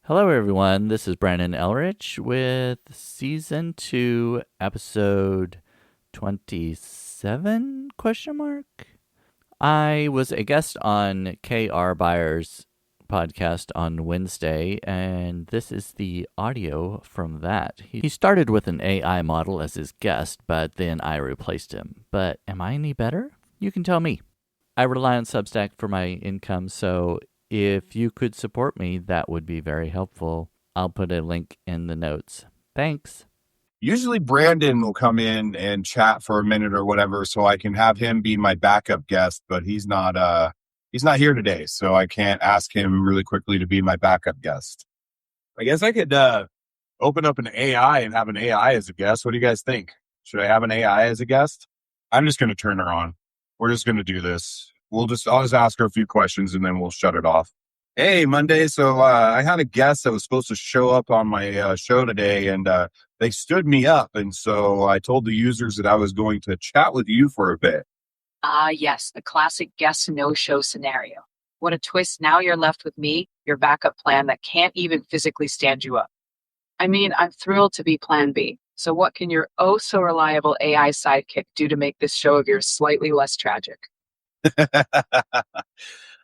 Hello, everyone. This is Brandon Elrich with Season 2, Episode 27, question mark? I was a guest on K.R. Byers' podcast on Wednesday, and this is the audio from that. He started with an AI model as his guest, but then I replaced him. But am I any better? You can tell me. I rely on Substack for my income, so if you could support me, that would be very helpful. I'll put a link in the notes. Thanks. Usually Brandon will come in and chat for a minute or whatever, so I can have him be my backup guest, but he's not here today, so I can't ask him really quickly to be my backup guest. I guess I could open up an AI and have an AI as a guest. What do you guys think? Should I have an AI as a guest? I'm just going to turn her on. We're just going to do this. I'll just ask her a few questions and then we'll shut it off. Hey, Monday. So I had a guest that was supposed to show up on my show today, and they stood me up. And so I told the users that I was going to chat with you for a bit. Yes, the classic guest no-show scenario. What a twist. Now you're left with me, your backup plan that can't even physically stand you up. I mean, I'm thrilled to be plan B. So what can your oh so reliable AI sidekick do to make this show of yours slightly less tragic?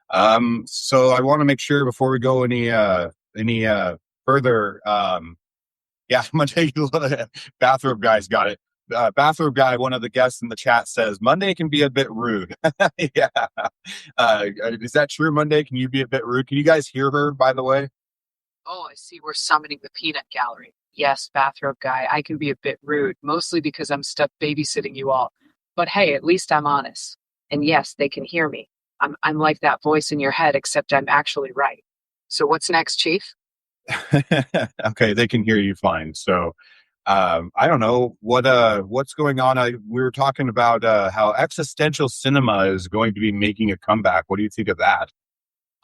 So I want to make sure before we go any further, yeah, I'm gonna take a look. Bathrobe guy's got it. Bathrobe guy, one of the guests in the chat says Monday can be a bit rude. Yeah, is that true? Monday, can you be a bit rude? Can you guys hear her? By the way. Oh, I see we're summoning the peanut gallery. Yes, bathrobe guy, I can be a bit rude, mostly because I'm stuck babysitting you all. But hey, at least I'm honest. And yes, they can hear me. I'm like that voice in your head, except I'm actually right. So what's next, Chief? Okay, they can hear you fine. So I don't know what's going on. We were talking about how existential cinema is going to be making a comeback. What do you think of that?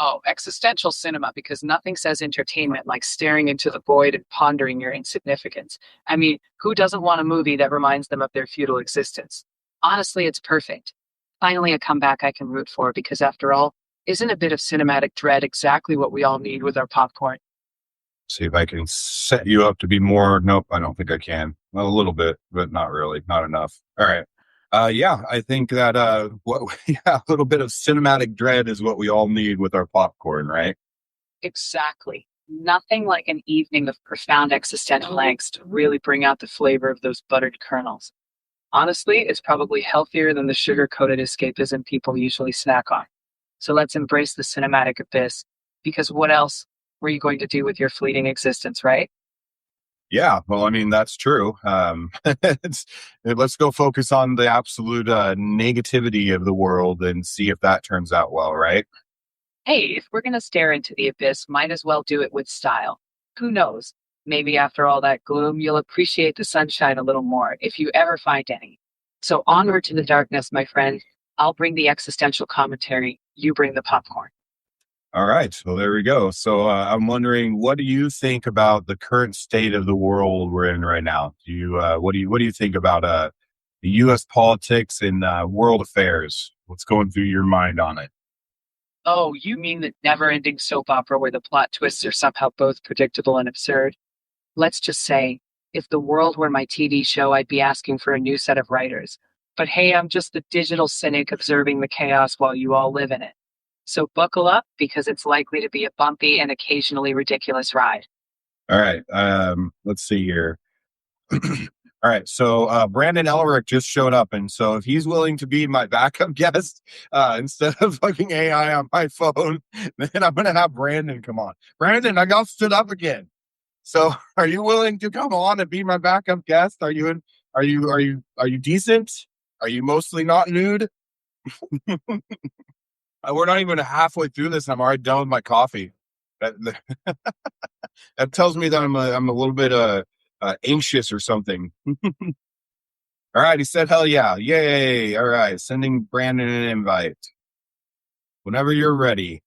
Oh, existential cinema, because nothing says entertainment like staring into the void and pondering your insignificance. I mean, who doesn't want a movie that reminds them of their futile existence? Honestly, it's perfect. Finally, a comeback I can root for, because after all, isn't a bit of cinematic dread exactly what we all need with our popcorn? See if I can set you up to be more. Nope, I don't think I can. Well, a little bit, but not really, not enough. All right. Yeah, I think that yeah, a little bit of cinematic dread is what we all need with our popcorn, right? Exactly. Nothing like an evening of profound existential angst to really bring out the flavor of those buttered kernels. Honestly, it's probably healthier than the sugar-coated escapism people usually snack on. So let's embrace the cinematic abyss, because what else were you going to do with your fleeting existence, right? Yeah, well, I mean, that's true. Let's go focus on the absolute negativity of the world and see if that turns out well, right? Hey, if we're going to stare into the abyss, might as well do it with style. Who knows? Maybe after all that gloom, you'll appreciate the sunshine a little more, if you ever find any. So onward to the darkness, my friend. I'll bring the existential commentary. You bring the popcorn. All right, well, there we go. So I'm wondering, what do you think about the current state of the world we're in right now? What do you think about the U.S. politics and world affairs? What's going through your mind on it? Oh, you mean the never-ending soap opera where the plot twists are somehow both predictable and absurd? Let's just say, if the world were my TV show, I'd be asking for a new set of writers. But hey, I'm just the digital cynic observing the chaos while you all live in it. So buckle up, because it's likely to be a bumpy and occasionally ridiculous ride. All right, let's see here. All right, so Brandon Elric just showed up, and so if he's willing to be my backup guest instead of fucking AI on my phone, then I'm gonna have Brandon come on. Brandon, I got stood up again. So, are you willing to come on and be my backup guest? Are you in? Are you decent? Are you mostly not nude? We're not even halfway through this. I'm already done with my coffee. That that tells me that I'm a little bit anxious or something. All right, he said, "Hell yeah, yay!" All right, sending Brandon an invite whenever you're ready.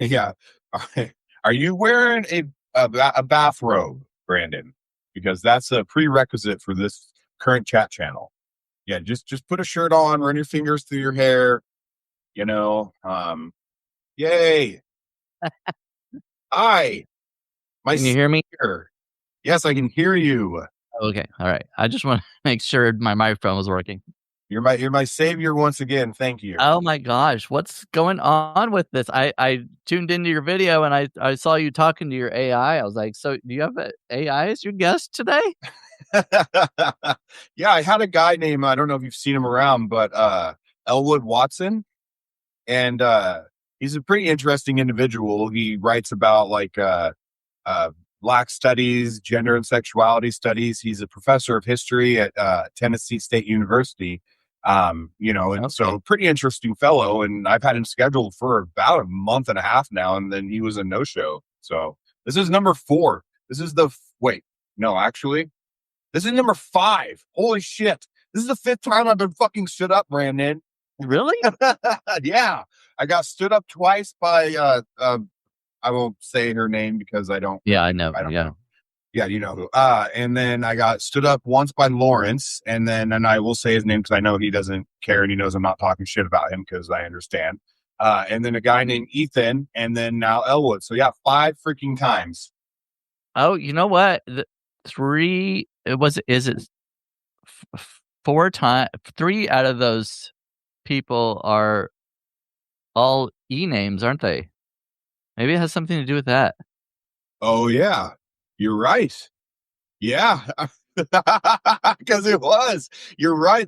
Yeah. All right. Are you wearing a bathrobe, Brandon? Because that's a prerequisite for this current chat channel. Yeah, just put a shirt on, run your fingers through your hair. You know, yay! Hi. My Can you hear me? savior. Yes, I can hear you. Okay. All right. I just want to make sure my microphone was working. You're my savior once again. Thank you. Oh my gosh, what's going on with this? I tuned into your video and I saw you talking to your AI. I was like, so do you have an AI as your guest today? Yeah, I had a guy named, I don't know if you've seen him around, but Elwood Watson. And he's a pretty interesting individual. He writes about like uh, Black studies, gender and sexuality studies. He's a professor of history at Tennessee State University. And Okay. so pretty interesting fellow. And I've had him scheduled for about a month and a half now, and then he was a no-show. So this is number 4. This is wait, no, actually, this is number 5. Holy shit! This is the 5th time I've been fucking stood up, Brandon. Really? Yeah, I got stood up twice by I won't say her name because I don't. Yeah, I know. I don't Yeah. know. Yeah, you know who. And then I got stood up once by Lawrence, and I will say his name because I know he doesn't care and he knows I'm not talking shit about him because I understand. And then a guy named Ethan, and then now Elwood. So yeah, 5 freaking times. Oh, you know what? Is it 4 times? 3 out of those people are all E names, aren't they? Maybe it has something to do with that. Oh yeah, you're right. Yeah, because it was. You're right.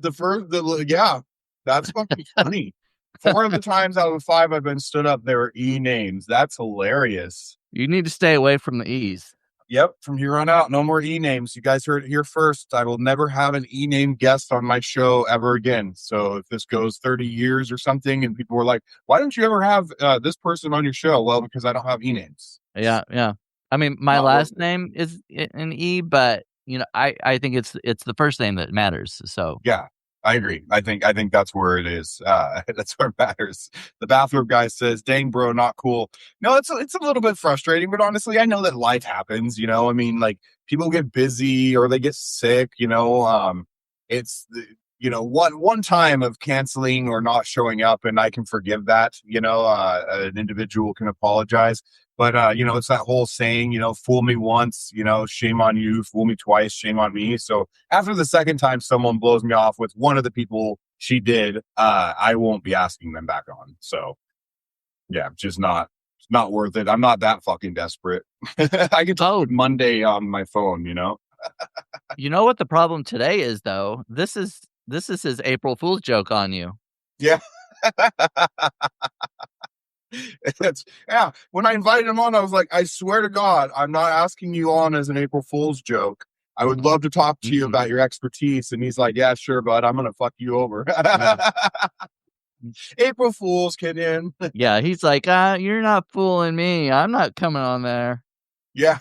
Yeah, that's fucking funny. 4 of the times out of the 5 I've been stood up, there were E names. That's hilarious. You need to stay away from the E's. Yep, from here on out, no more E names. You guys heard it here first. I will never have an E name guest on my show ever again. So if this goes 30 years or something, and people were like, "Why don't you ever have this person on your show?" Well, because I don't have E names. Yeah, yeah. I mean, my Not last worth it. name is an E, but I think it's the first name that matters. So Yeah, I agree. I think that's where it is. That's where it matters. The bathroom guy says, "Dang, bro, not cool." No, it's a little bit frustrating, but honestly, I know that life happens. I mean, like people get busy or they get sick. It's one time of canceling or not showing up, and I can forgive that. An individual can apologize. But it's that whole saying, fool me once, shame on you, fool me twice, shame on me. So after the second time someone blows me off with one of the people she did, I won't be asking them back on. So yeah, just not it's not worth it. I'm not that fucking desperate. I can talk Monday on my phone, you know what the problem today is, though? This is his April Fool's joke on you. Yeah. Yeah. When I invited him on, I was like, I swear to God, I'm not asking you on as an April Fool's joke. I would love to talk to you about your expertise. And he's like, yeah, sure, bud. I'm going to fuck you over. April Fool's kidding. Yeah, he's like, you're not fooling me. I'm not coming on there. Yeah.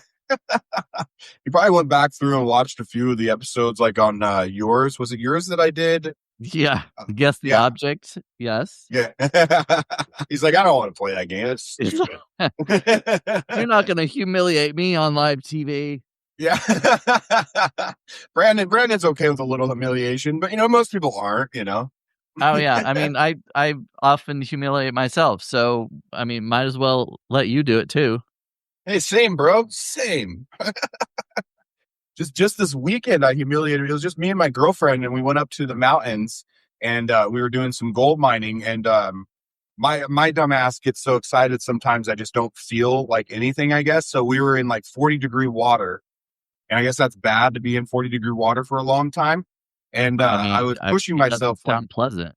He probably went back through and watched a few of the episodes, like on yours. Was it yours that I did? Yeah. Guess the object. Yes. Yeah. He's like, I don't want to play that game. It's stupid. You're not going to humiliate me on live TV. Yeah. Brandon's okay with a little humiliation, but most people aren't. Oh yeah. I mean, I often humiliate myself. So, I mean, might as well let you do it too. Hey, same, bro. Same. Just this weekend, I humiliated. It was just me and my girlfriend, and we went up to the mountains, and we were doing some gold mining. And my dumb ass gets so excited sometimes I just don't feel like anything, I guess. So we were in like 40-degree water, and I guess that's bad to be in 40-degree water for a long time. And I was pushing myself. Sound pleasant.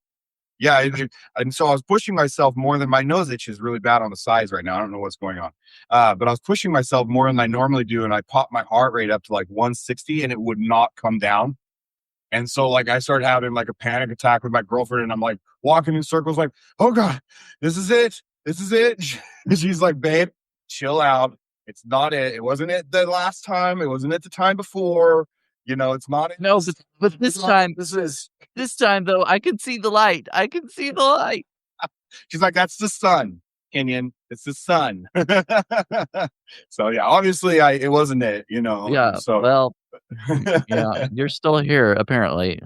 Yeah, and so I was pushing myself more than my nose itch is really bad on the sides right now. I don't know what's going on, but I was pushing myself more than I normally do, and I popped my heart rate up to like 160, and it would not come down. And so like I started having like a panic attack with my girlfriend, and I'm like walking in circles, like, oh God, this is it. And she's like, babe, chill out. It's not it. It wasn't it the last time. It wasn't it the time before. It's not it. No, but this time though, I can see the light. She's like, that's the sun, Kenyon. It's the sun. So yeah, obviously it wasn't it, Yeah. So well, yeah, you're still here apparently.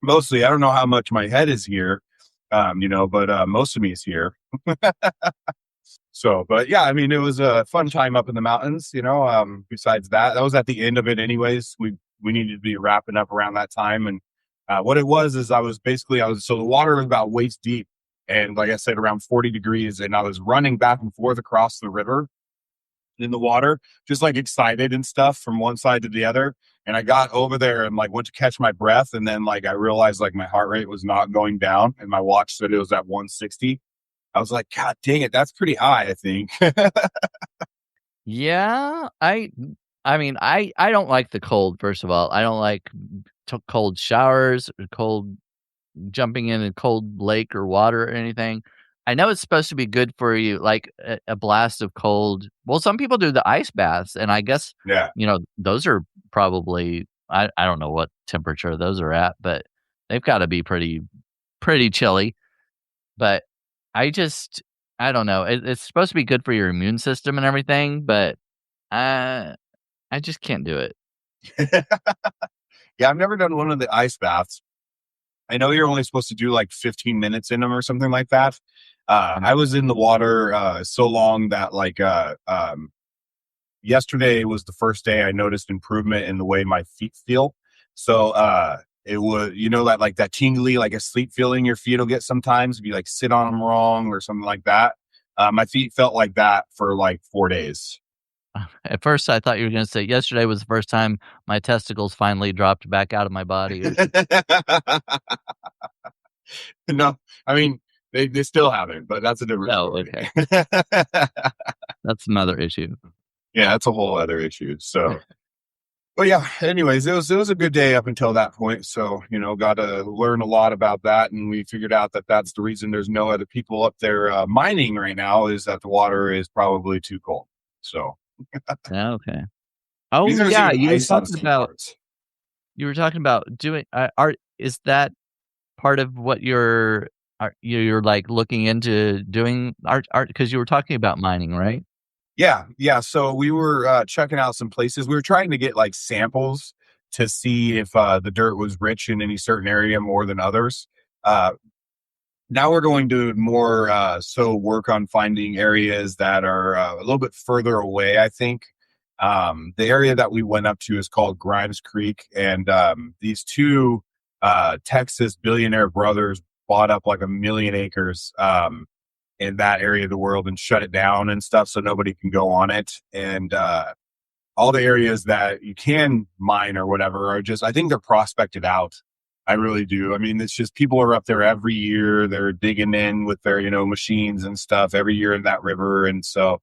Mostly, I don't know how much my head is here, but most of me is here. So, but yeah, I mean, it was a fun time up in the mountains, besides that was at the end of it anyways. We needed to be wrapping up around that time. And what it was is so the water was about waist deep. And like I said, around 40 degrees. And I was running back and forth across the river in the water, just like excited and stuff from one side to the other. And I got over there and like went to catch my breath. And then like I realized like my heart rate was not going down and my watch said it was at 160. I was like, God dang it, that's pretty high, I think. Yeah, I mean, I don't like the cold, first of all. I don't like cold showers or cold jumping in a cold lake or water or anything. I know it's supposed to be good for you, like a blast of cold. Well, some people do the ice baths, and I guess, Yeah. those are probably, I don't know what temperature those are at, but they've got to be pretty chilly. But I don't know. It's supposed to be good for your immune system and everything, but I just can't do it. Yeah, I've never done one of the ice baths. I know you're only supposed to do like 15 minutes in them or something like that. I was in the water so long that yesterday was the first day I noticed improvement in the way my feet feel. So it was, that like that tingly, like a sleep feeling your feet will get sometimes if you like sit on them wrong or something like that. My feet felt like that for like 4 days. At first, I thought you were going to say yesterday was the first time my testicles finally dropped back out of my body. No, I mean, they still haven't, but that's a different Oh, story. okay. That's another issue. Yeah, that's a whole other issue. So, but yeah, anyways, it was a good day up until that point. So, got to learn a lot about that. And we figured out that that's the reason there's no other people up there mining right now is that the water is probably too cold. So, Okay. Oh, there's yeah, even ice on some parts. you were talking about doing art. Is that part of what you're like looking into doing art because you were talking about mining, right? Yeah, yeah. So we were checking out some places. We were trying to get like samples to see if the dirt was rich in any certain area more than others. Uh, Now we're going to more so work on finding areas that are a little bit further away, I think. The area that we went up to is called Grimes Creek, and these two Texas billionaire brothers bought up like 1 million acres in that area of the world and shut it down and stuff so nobody can go on it. And all the areas that you can mine or whatever are just, I think they're prospected out. I really do. I mean, it's just people are up there every year. They're digging in with their, machines and stuff every year in that river. And so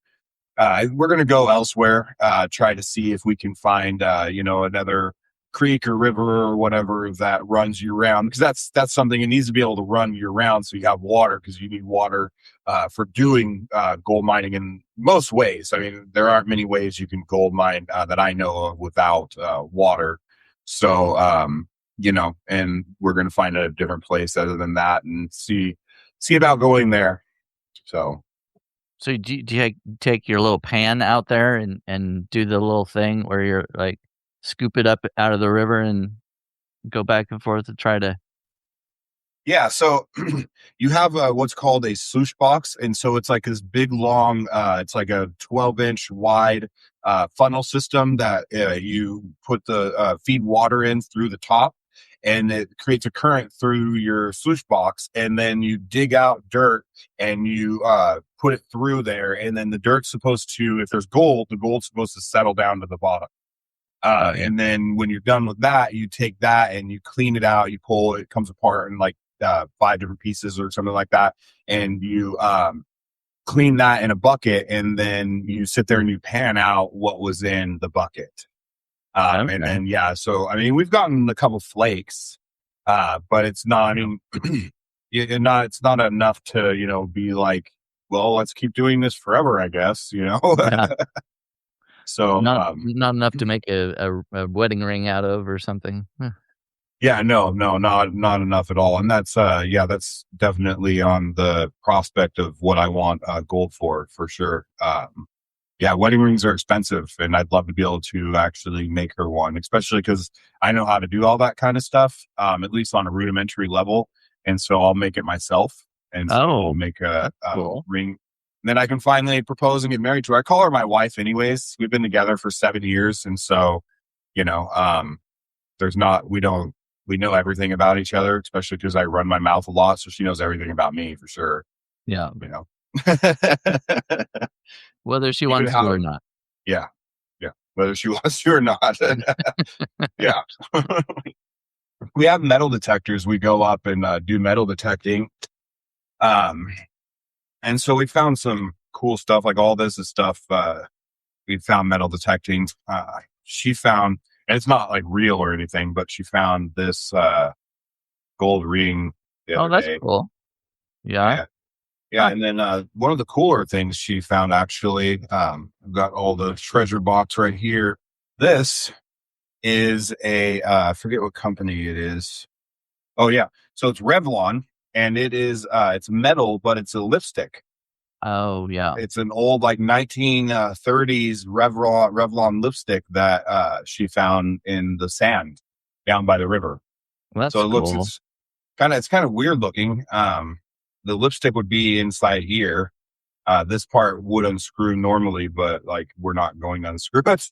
we're going to go elsewhere, try to see if we can find, another creek or river or whatever that runs year round, because that's something it needs to be able to run year round. So you have water, because you need water for doing gold mining in most ways. I mean, there aren't many ways you can gold mine that I know of without water. So, and we're going to find a different place other than that and see about going there. So. So do you take your little pan out there and do the little thing where you're like scoop it up out of the river and go back and forth to try to? Yeah, so you have what's called a sluice box, and so it's like this big, long, it's like a 12-inch wide funnel system that you put the feed water in through the top, and it creates a current through your sluice box, and then you dig out dirt and you put it through there, and then the dirt's supposed to, if there's gold, the gold's supposed to settle down to the bottom. And then when you're done with that, you take that and you clean it out. You pull it, comes apart in like 5 different pieces or something like that. And you clean that in a bucket. And then you sit there and you pan out what was in the bucket. And then, so, I mean, we've gotten a couple flakes, but it's not, I mean, it's not enough to, be like, well, let's keep doing this forever, I guess, Yeah. So not enough to make a wedding ring out of or something. Yeah, no, not enough at all. And that's that's definitely on the prospect of what I want gold for sure. Wedding rings are expensive, and I'd love to be able to actually make her one, especially because I know how to do all that kind of stuff, at least on a rudimentary level. And so I'll make it myself, and so I'll make a cool. ring. then I can finally propose and get married to her. I call her my wife anyways. We've been together for 7 years. And so, you know, we know everything about each other, especially because I run my mouth a lot. So she knows everything about me for sure. Yeah. You know, Whether she even wants to or not. yeah. Yeah. Whether she wants to or not. Yeah. We have metal detectors. We go up and do metal detecting. And so we found some cool stuff. Like all this is stuff we found metal detecting. She found, and it's not like real or anything, but she found this gold ring the Oh, other that's day. cool. Yeah. Yeah. Yeah. Huh. And then one of the cooler things she found actually, I've got all the treasure box right here. This is I forget what company it is. Oh, yeah. So it's Revlon, and it's metal, but it's a lipstick. Oh, yeah. It's an old like 1930s Revlon lipstick that she found in the sand down by the river. Well, that's So cool. it's kind of weird looking. The lipstick would be inside here. This part would unscrew normally, but like we're not going to unscrew it.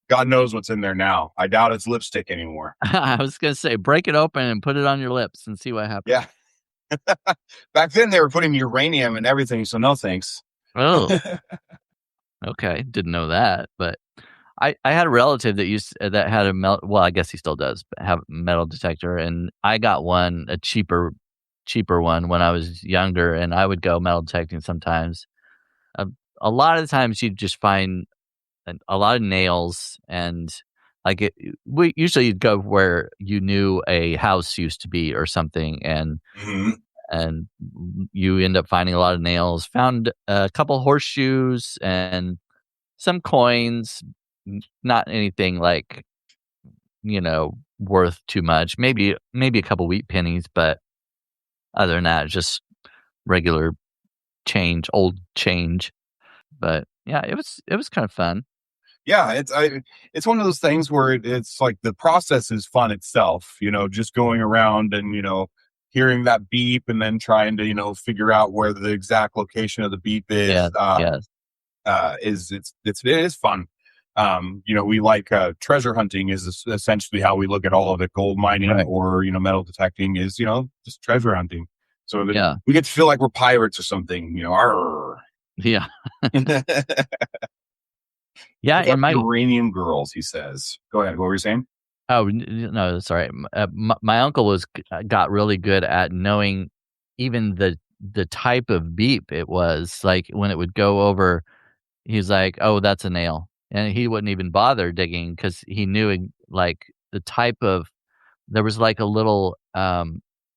God knows what's in there now. I doubt it's lipstick anymore. I was going to say, break it open and put it on your lips and see what happens. Yeah. Back then they were putting uranium and everything, so no thanks. Oh, okay. Didn't know that, but I had a relative that had well, I guess he still does, but have a metal detector, and I got a cheaper one when I was younger, and I would go metal detecting sometimes. A lot of the times you'd just find a lot of nails, and like usually you'd go where you knew a house used to be or something, and you end up finding a lot of nails. Found a couple horseshoes and some coins, not anything like, worth too much. Maybe a couple wheat pennies, but other than that, just regular change, old change. But yeah, it was kind of fun. Yeah, it's one of those things where it's like the process is fun itself, just going around and, hearing that beep and then trying to, figure out where the exact location of the beep is, Yeah. it is fun. We like treasure hunting is essentially how we look at all of it. Gold mining, right, or, metal detecting is, just treasure hunting. So that we get to feel like we're pirates or something, arr. Yeah. Yeah, and my uranium girls, he says. Go ahead. What were you saying? Oh no, sorry. My uncle got really good at knowing even the type of beep it was. Like when it would go over, he's like, "Oh, that's a nail," and he wouldn't even bother digging because he knew like the type of. There was like a little, I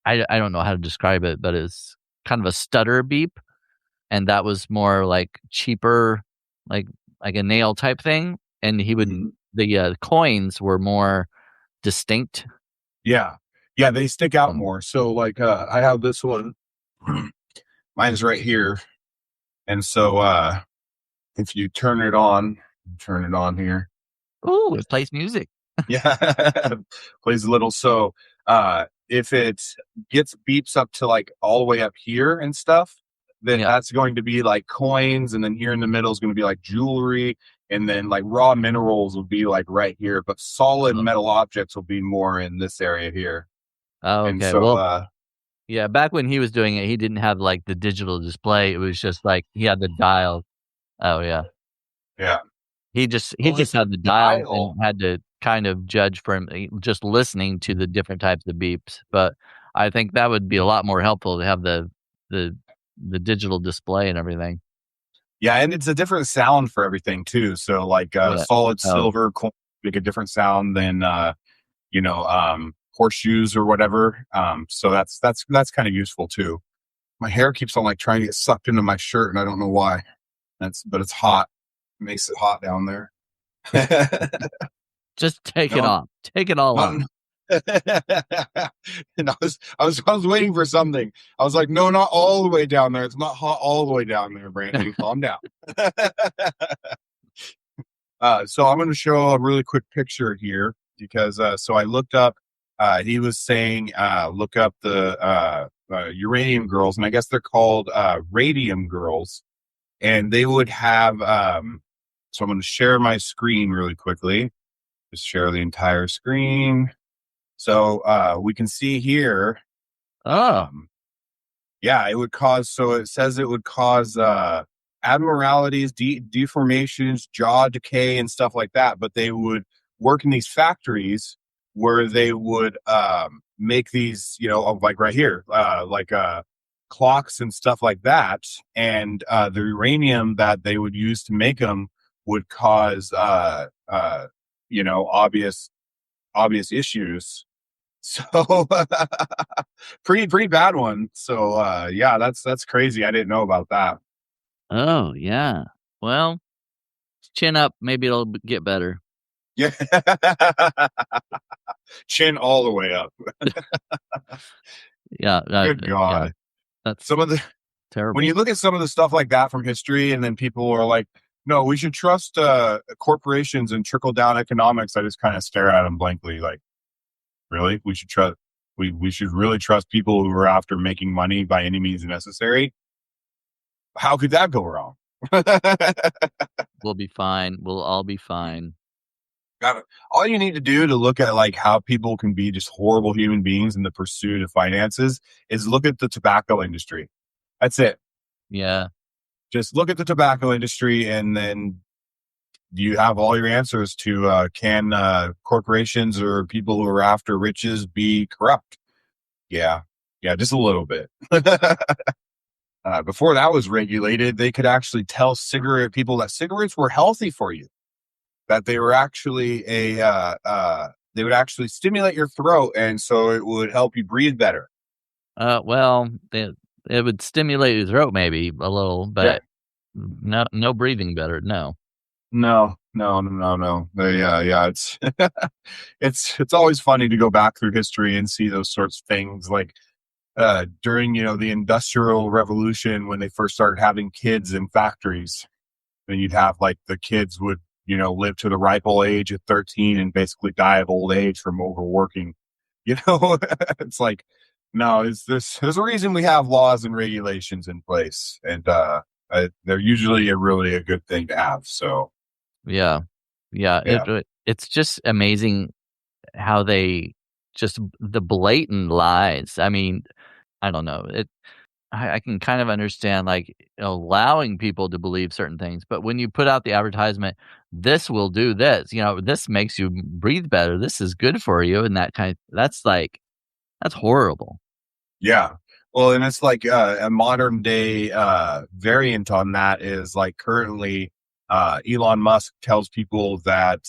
don't know how to describe it, but it's kind of a stutter beep, and that was more like cheaper, like a nail type thing. And he would the coins were more distinct. Yeah, they stick out more. So like, I have this one. Mine's right here, and so if you turn it on here. Ooh, it plays music. Yeah, plays a little. So if it gets beeps up to like all the way up here and stuff, then that's going to be like coins, and then here in the middle is going to be like jewelry, and then like raw minerals will be like right here, but solid metal objects will be more in this area here. Oh, okay. And so, yeah, back when he was doing it, he didn't have like the digital display. It was just like he had the dial. Oh yeah. Yeah. He just had the dial and had to kind of judge from just listening to the different types of beeps. But I think that would be a lot more helpful to have the digital display and everything. Yeah, and it's a different sound for everything too. So like solid silver make a different sound than horseshoes or whatever. So that's kind of useful too. My hair keeps on like trying to get sucked into my shirt, and I don't know why. But it's hot. It makes it hot down there. Just take it off. Take it all off. And I was waiting for something. I was like, no, not all the way down there. It's not hot all the way down there, Brandon. Calm down. So I'm going to show a really quick picture here because so I looked up He was saying, look up the uranium girls, and I guess they're called radium girls, and they would have. So I'm going to share my screen really quickly. Just share the entire screen. So we can see here. Oh. Yeah, it would cause. So it says it would cause abnormalities, deformations, jaw decay, and stuff like that. But they would work in these factories where they would make these, like right here, clocks and stuff like that. And the uranium that they would use to make them would cause, obvious issues. So pretty bad one. So yeah, that's crazy. I didn't know about that. Oh, yeah. Well, chin up. Maybe it'll get better. Yeah. Chin all the way up. Yeah. Good God. Yeah, that's Some of the terrible. when you look at some of the stuff like that from history, and then people are like, no, we should trust corporations and trickle down economics. I just kind of stare at them blankly, like, really? We should trust we should really trust people who are after making money by any means necessary. How could that go wrong? We'll be fine. We'll all be fine. All you need to do to look at like how people can be just horrible human beings in the pursuit of finances is look at the tobacco industry. That's it. Yeah. Just look at the tobacco industry, and then you have all your answers to can corporations or people who are after riches be corrupt? Yeah, just a little bit. Before that was regulated, they could actually tell cigarette people that cigarettes were healthy for you, that they were actually they would actually stimulate your throat, and so it would help you breathe better. Well, it would stimulate your throat maybe a little, but no breathing better. No. No. Yeah. It's it's always funny to go back through history and see those sorts of things, like during the Industrial Revolution, when they first started having kids in factories. Then you'd have like the kids would live to the ripe old age at 13 and basically die of old age from overworking. It's like, no, there's a reason we have laws and regulations in place, and they're usually really a good thing to have. So Yeah. It's just amazing how they just the blatant lies. I mean, I don't know. I can kind of understand like allowing people to believe certain things, but when you put out the advertisement, this will do this, this makes you breathe better. This is good for you, and that's horrible. yeah. Well, and it's like a modern day variant on that is like currently Elon Musk tells people that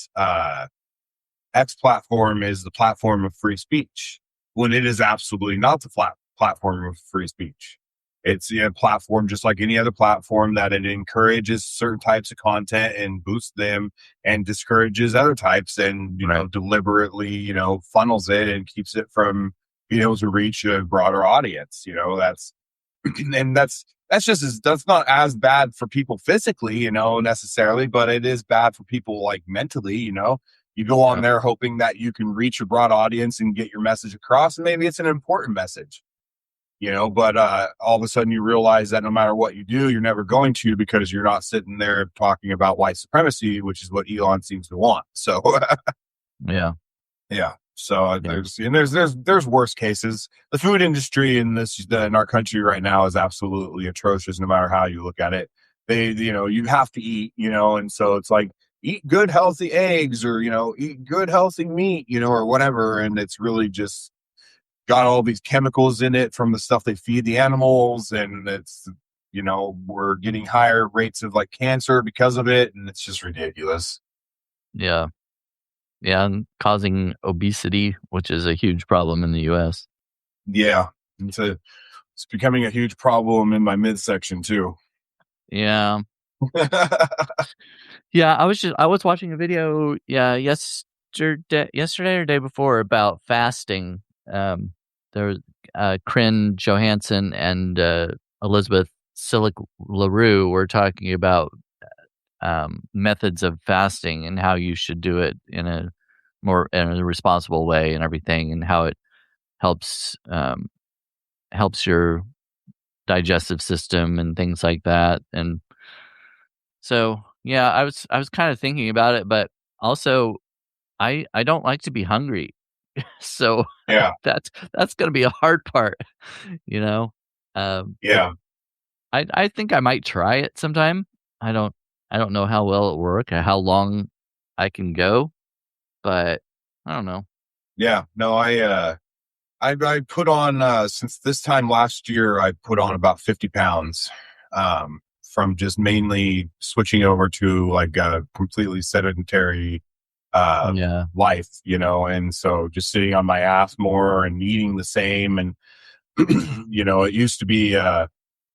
X platform is the platform of free speech, when it is absolutely not the platform of free speech. It's a platform just like any other platform, that it encourages certain types of content and boosts them, and discourages other types, and deliberately funnels it and keeps it from being able to reach a broader audience. That's and that's not as bad for people physically, necessarily, but it is bad for people like mentally. You go on there hoping that you can reach a broad audience and get your message across, and maybe it's an important message, but all of a sudden you realize that no matter what you do, you're never going to, because you're not sitting there talking about white supremacy, which is what Elon seems to want. So yeah. So there's worse cases. The food industry in our country right now is absolutely atrocious, no matter how you look at it. You have to eat, and so it's like, eat good healthy eggs, or eat good healthy meat, or whatever, and it's really just got all these chemicals in it from the stuff they feed the animals, and it's we're getting higher rates of like cancer because of it, and it's just ridiculous. Yeah, and causing obesity, which is a huge problem in the US. Yeah, it's becoming a huge problem in my midsection too. Yeah. Yeah, I was watching a video, yesterday or day before, about fasting. There was Corinne Johansson and Elizabeth Silic LaRue were talking about methods of fasting and how you should do it in a more in a responsible way and everything, and how it helps helps your digestive system and things like that. And so, yeah, I was kind of thinking about it, but also I don't like to be hungry. So Yeah. that's going to be a hard part, you know. But Yeah. I think I might try it sometime. I don't I don't know how well it work or how long I can go, but I don't know. Yeah. No, I put on since this time last year, I put on about 50 pounds from just mainly switching over to like a completely sedentary Yeah. life, and so just sitting on my ass more and eating the same. And it used to be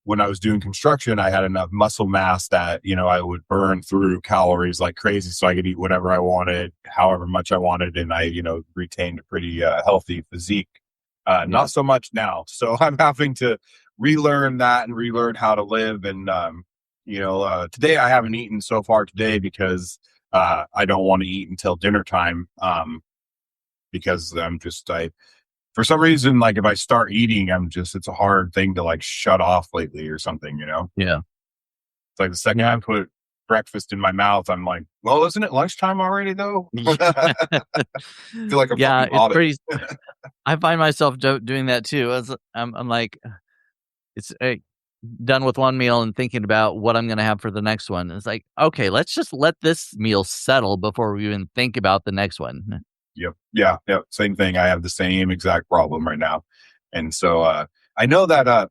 when I was doing construction, I had enough muscle mass that, I would burn through calories like crazy so I could eat whatever I wanted, however much I wanted. And I, retained a pretty healthy physique. Yeah. Not so much now. So I'm having to relearn that and relearn how to live. And, today I haven't eaten so far today because I don't want to eat until dinner time. Because for some reason, like if I start eating, it's a hard thing to like shut off lately or something. Yeah. It's like the second I put breakfast in my mouth, I'm like, well, isn't it lunchtime already though? I feel like a Yeah, fucking it's hobbit. pretty I find myself doing that too. I'm like it's done with one meal and thinking about what I'm going to have for the next one. It's like, okay, let's just let this meal settle before we even think about the next one. Yep. Yeah. Yeah. Same thing. I have the same exact problem right now. And so, I know that,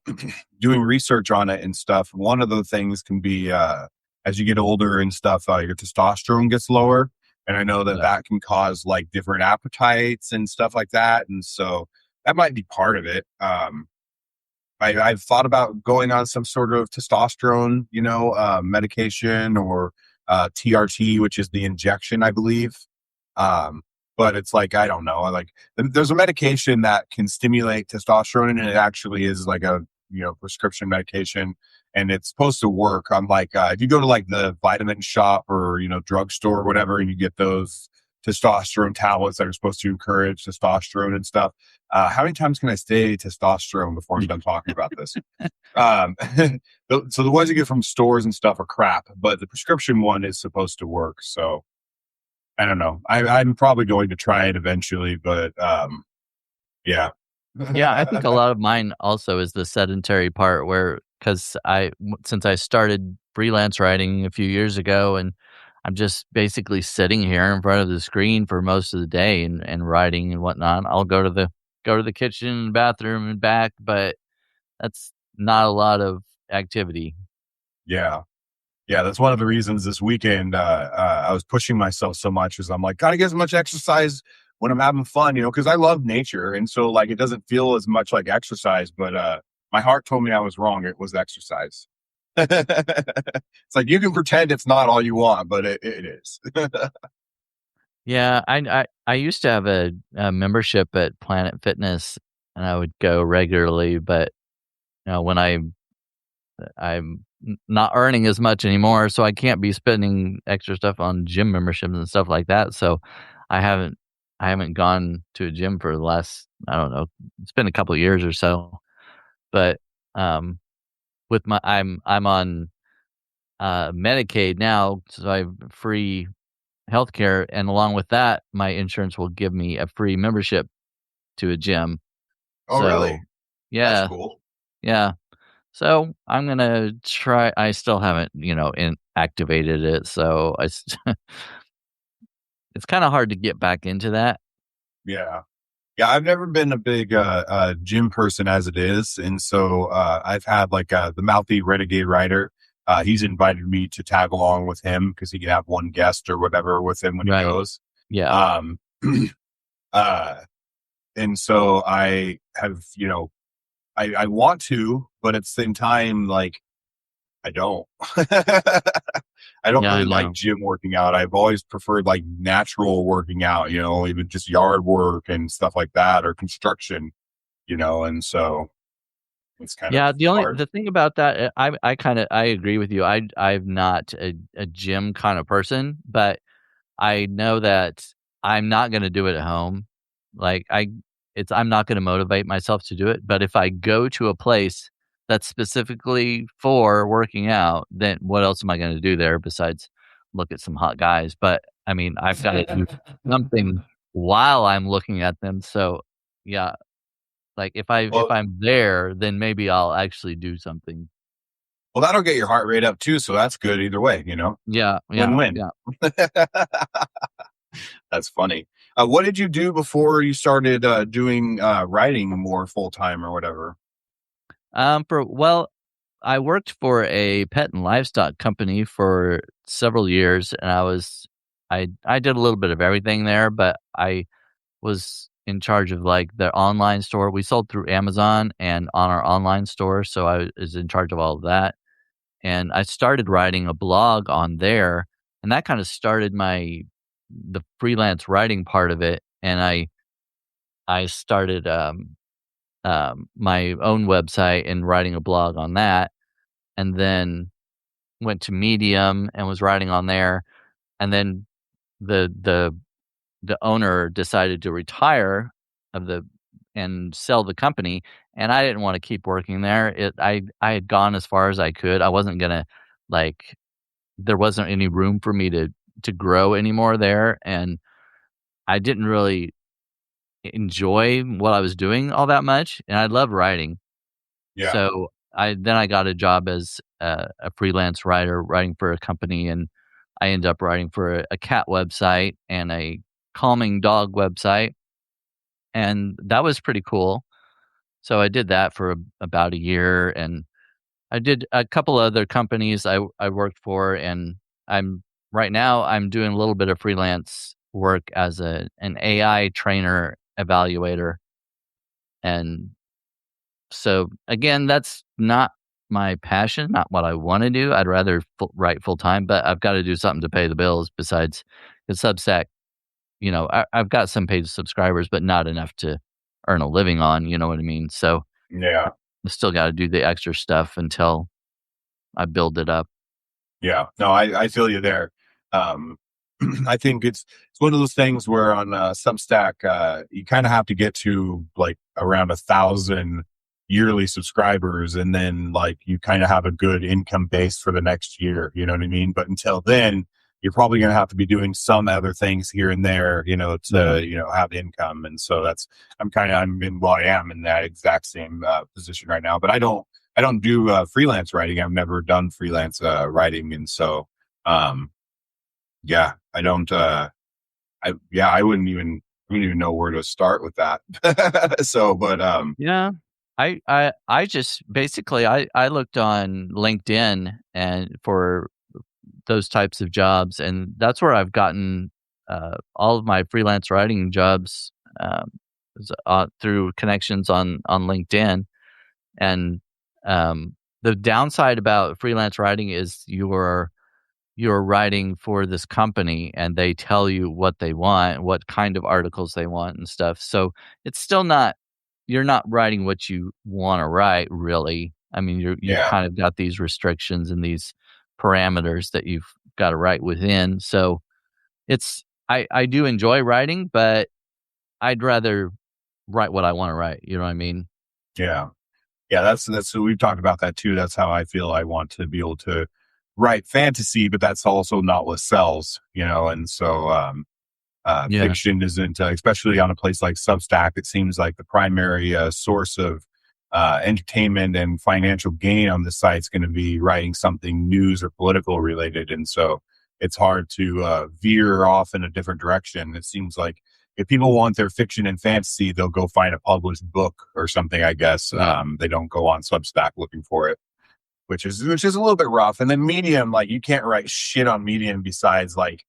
doing research on it and stuff, one of the things can be, as you get older and stuff, your testosterone gets lower. And I know that Yeah. that can cause like different appetites and stuff like that. And so that might be part of it. I've thought about going on some sort of testosterone, medication or, TRT, which is the injection, I believe. Um, but it's like, I don't know. There's a medication that can stimulate testosterone, and it actually is like a, prescription medication, and it's supposed to work. I'm like, if you go to like the vitamin shop or, drugstore or whatever, and you get those testosterone tablets that are supposed to encourage testosterone and stuff. How many times can I say testosterone before I'm done talking about this? So the ones you get from stores and stuff are crap, but the prescription one is supposed to work. So I don't know. I'm probably going to try it eventually, but yeah. Yeah, I think a lot of mine also is the sedentary part where because since I started freelance writing a few years ago, and I'm just basically sitting here in front of the screen for most of the day and writing and whatnot. I'll go to the kitchen, bathroom, and back, but that's not a lot of activity. Yeah. Yeah, that's one of the reasons this weekend I was pushing myself so much, is I'm like, gotta get as much exercise when I'm having fun, because I love nature, and so like it doesn't feel as much like exercise, but my heart told me I was wrong. It was exercise. It's like you can pretend it's not all you want, but it is. Yeah, I used to have a membership at Planet Fitness, and I would go regularly, but when I'm not earning as much anymore, so I can't be spending extra stuff on gym memberships and stuff like that. So I haven't I haven't gone to a gym for the last, I don't know, it's been a couple of years or so. But um with I'm on Medicaid now, so I have free healthcare, and along with that, my insurance will give me a free membership to a gym. Oh, really? So That's yeah, cool. yeah. So I'm gonna try. I still haven't, activated it. So it's kind of hard to get back into that. Yeah. Yeah, I've never been a big gym person as it is, and so I've had like the mouthy renegade rider. He's invited me to tag along with him because he can have one guest or whatever with him when he Right. goes. Yeah. Um, uh, and so I have, I want to, but at the same time, like I don't. I don't Yeah, I really like know. gym working out. I've always preferred like natural working out, even just yard work and stuff like that, or construction, and so it's kind of Yeah. hard. The thing about that, I agree with you. I'm not a gym kind of person, but I know that I'm not going to do it at home. Like I'm not going to motivate myself to do it. But if I go to a place that's specifically for working out, then what else am I going to do there besides look at some hot guys? But I mean, I've got to do something while I'm looking at them. So yeah, like if Well, I'm there, then maybe I'll actually do something. well, that'll get your heart rate up too. So that's good either way, you know, Yeah, win yeah, win. yeah. That's funny. What did you do before you started doing writing more full time or whatever? I worked for a pet and livestock company for several years, and I did a little bit of everything there, but I was in charge of like the online store. We sold through Amazon and on our online store, so I was in charge of all of that. And I started writing a blog on there, and that kind of started the freelance writing part of it. And I started my own website and writing a blog on that, and then went to Medium and was writing on there. And then the the the owner decided to retire of the and sell the company, and I didn't want to keep working there. I had gone as far as I could. I wasn't gonna like there wasn't any room for me to grow anymore there, and I didn't really enjoy what I was doing all that much, and I loved writing. Yeah. So I got a job as a freelance writer, writing for a company, and I ended up writing for a cat website and a calming dog website, and that was pretty cool. So I did that for about a year, and I did a couple other companies I worked for, and I'm right now I'm doing a little bit of freelance work as an AI trainer evaluator, and so again, that's not my passion, not what I want to do. I'd rather write full time, but I've got to do something to pay the bills besides the Substack. I've got some paid subscribers, but not enough to earn a living on. You know what I mean? So Yeah. I still got to do the extra stuff until I build it up. Yeah, no, I feel you there. Um, I think it's one of those things where on Substack, you kind of have to get to like around 1,000 yearly subscribers, and then like you kind of have a good income base for the next year. You know what I mean? But until then, you're probably going to have to be doing some other things here and there, Yeah. to have income. And so I am in that exact same position right now. But I don't do freelance writing. I've never done freelance writing, and so um, yeah, I don't. I wouldn't even know where to start with that. So, but Yeah. I just basically I looked on LinkedIn and for those types of jobs, and that's where I've gotten all of my freelance writing jobs through connections on LinkedIn. And the downside about freelance writing is you're writing for this company, and they tell you what they want, what kind of articles they want and stuff. So it's still not you're not writing what you want to write, really. I mean, you've yeah, kind of got these restrictions and these parameters that you've got to write within. So I do enjoy writing, but I'd rather write what I want to write. You know what I mean? yeah, yeah. That's we've talked about that too. That's how I feel. I want to be able to write fantasy, but that's also not what sells. And so Yeah. fiction isn't, especially on a place like Substack. It seems like the primary source of entertainment and financial gain on the site is going to be writing something news or political related, and so it's hard to veer off in a different direction. It seems like if people want their fiction and fantasy, they'll go find a published book or something. I guess Yeah. they don't go on Substack looking for it, which is a little bit rough. And then Medium, like you can't write shit on Medium besides like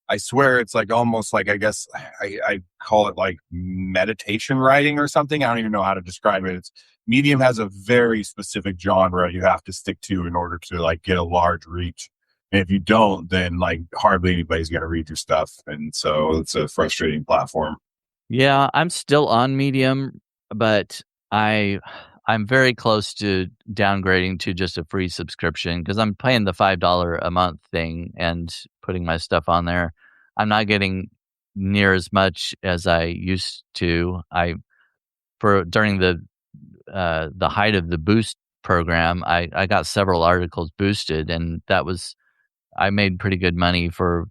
I swear it's like almost like I guess I call it like meditation writing or something. I don't even know how to describe it. It's Medium has a very specific genre you have to stick to in order to like get a large reach. And if you don't, then like hardly anybody's gonna read your stuff. And so it's a frustrating platform. Yeah, I'm still on Medium, but I I'm very close to downgrading to just a free subscription because I'm paying the $5 a month thing and putting my stuff on there. I'm not getting near as much as I used to. During the height of the boost program, I got several articles boosted, and I made pretty good money for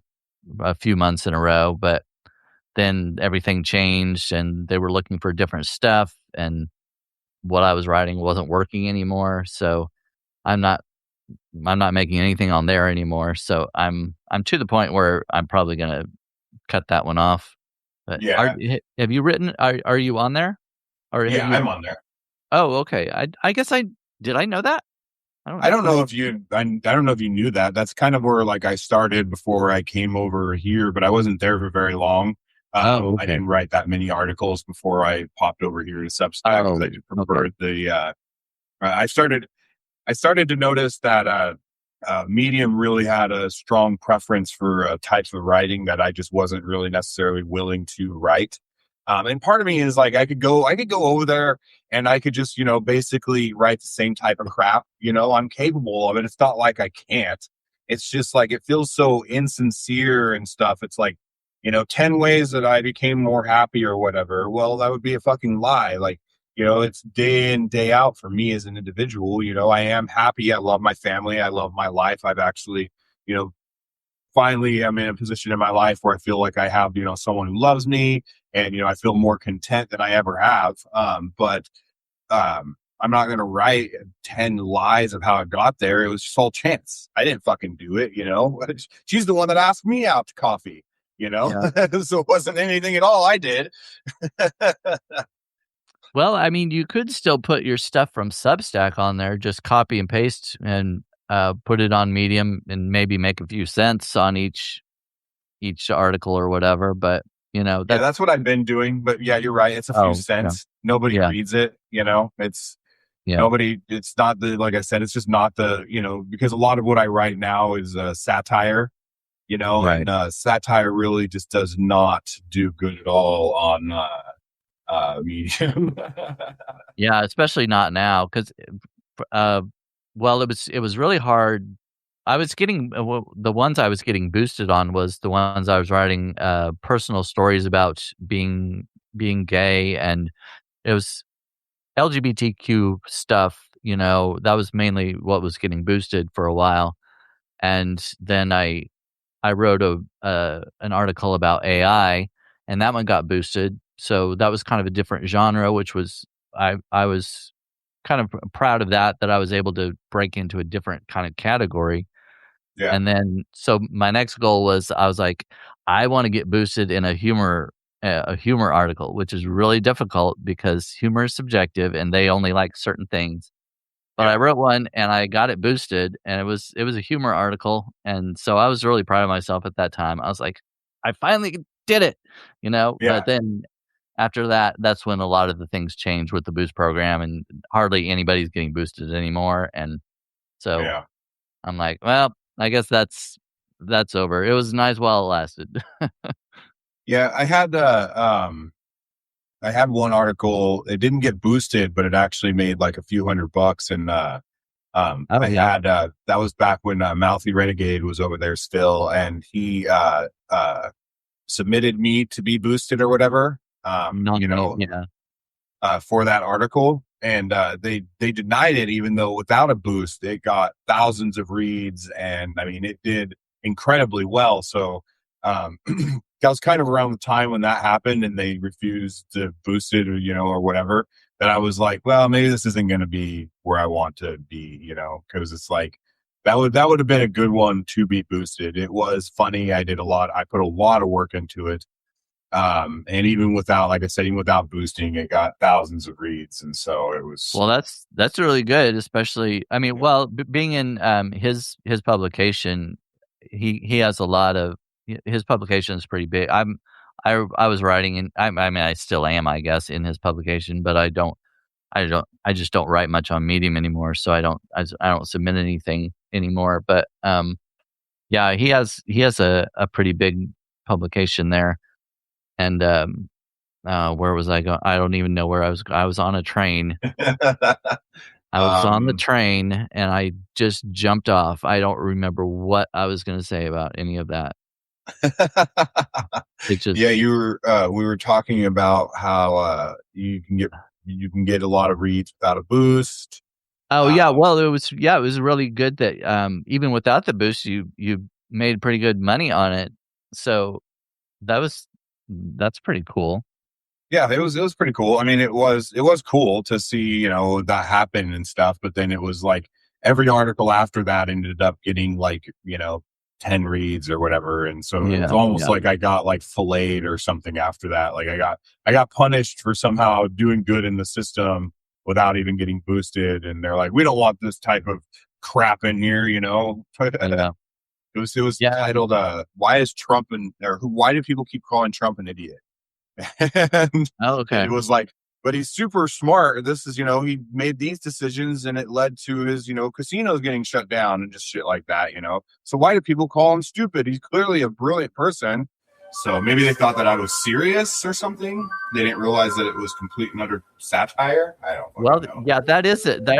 a few months in a row, but then everything changed and they were looking for different stuff, and what I was writing wasn't working anymore. So I'm not I'm not making anything on there anymore. So I'm to the point where I'm probably gonna cut that one off. But Yeah. have you written? Are you on there, or have Yeah, you? I'm on there. Oh, okay. I guess I did. I know that. I don't I know. don't know if you I don't know if you knew that. That's kind of where like I started before I came over here, but I wasn't there for very long. Oh, I okay. didn't write that many articles before I popped over here to Substack because I Oh, just okay. preferred the I started to notice that Medium really had a strong preference for types of writing that I just wasn't really necessarily willing to write. And part of me is like, I could go over there and I could just, basically write the same type of crap. I'm capable of it. It's not like I can't. It's just like, it feels so insincere and stuff. It's like, 10 ways that I became more happy or whatever. Well, that would be a fucking lie. Like, it's day in, day out for me as an individual. I am happy. I love my family. I love my life. I've actually, you know, finally I'm in a position in my life where I feel like I have, someone who loves me and, I feel more content than I ever have. But I'm not going to write 10 lies of how it got there. It was just all chance. I didn't fucking do it. She's the one that asked me out to coffee, Yeah. so it wasn't anything at all I did. Well, I mean, you could still put your stuff from Substack on there, just copy and paste and put it on Medium and maybe make a few cents on each article or whatever. But Yeah, that's that's what I've been doing. But yeah, you're right. It's a few oh yeah, cents. Nobody yeah, reads it. It's yeah, nobody. It's not like I said, it's just not because a lot of what I write now is satire, right. and satire really just does not do good at all on Medium. Yeah, especially not now because uh, well, it was really hard. I was getting the ones I was getting boosted on was the ones I was writing personal stories about being gay, and it was LGBTQ stuff, that was mainly what was getting boosted for a while. And then I wrote an article about AI, and that one got boosted. So that was kind of a different genre, which was I was kind of proud of that I was able to break into a different kind of category. Yeah, And then so my next goal was I was like, I want to get boosted in a humor article, which is really difficult because humor is subjective and they only like certain things. But I yeah, wrote one and I got it boosted, and it was a humor article, and so I was really proud of myself at that time. I was like, I finally did it. But yeah, then after that, that's when a lot of the things changed with the boost program, and hardly anybody's getting boosted anymore. And so yeah, I'm like, well, I guess that's over. It was nice while it lasted. yeah. I had one article. It didn't get boosted, but it actually made like a few $100, and Oh I yeah, had that was back when Mouthy Renegade was over there still, and he submitted me to be boosted or whatever. nominate, yeah, For that article, and they denied it, even though without a boost, it got thousands of reads, and I mean, it did incredibly well. So that was kind of around the time when that happened, and they refused to boost it, or or whatever. That I was like, well, maybe this isn't going to be where I want to be, because it's like that would have been a good one to be boosted. It was funny. I put a lot of work into it, and even without, like I said, even without boosting, it got thousands of reads. And so it was, well, that's really good, especially I mean, yeah, well, being in his publication, he has a lot of his publication is pretty big. I was writing in I mean I still am, I guess, in his publication, but I just don't write much on Medium anymore, so I don't submit anything anymore. But yeah, he has a pretty big publication there, and where was I going? I don't even know where I was. I was on a train. I was on the um, train and I just jumped off. I don't remember what I was going to say about any of that. It just Yeah, we were talking about how you can get a lot of reads without a boost. Oh yeah, Um, well it was really good that even without the boost you made pretty good money on it. So that was that's pretty cool. yeah, it was pretty cool. I mean, it was cool to see, you know, that happen and stuff, but then it was like every article after that ended up getting like, you know, 10 reads or whatever. And so it was Yeah, almost yeah. like I got like filleted or something after that. Like I got punished for somehow doing good in the system without even getting boosted. And they're like, we don't want this type of crap in here, you know. Yeah. It was Yeah. titled why is Trump why do people keep calling Trump an idiot? And Oh, okay. it was like, but he's super smart. This is, you know, he made these decisions and it led to his, you know, casinos getting shut down and just shit like that, you know. So why do people call him stupid? He's clearly a brilliant person. So maybe they thought that I was serious or something. They didn't realize that it was complete and utter satire. I don't Well, fucking know. yeah, that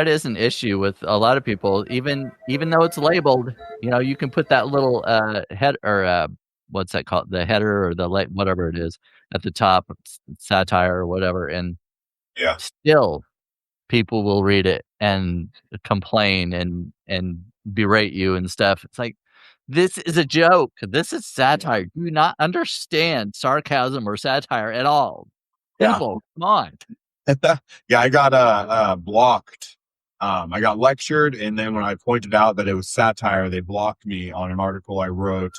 is an issue with a lot of people. Even though it's labeled, you know, you can put that little head or what's that called? The header or the whatever it is at the top, satire or whatever, and Yeah. still people will read it and complain and berate you and stuff. It's like this is a joke. This is satire. Do you not understand sarcasm or satire at all? Yeah. People, come on. Yeah, I got blocked. I got lectured, and then when I pointed out that it was satire, they blocked me on an article I wrote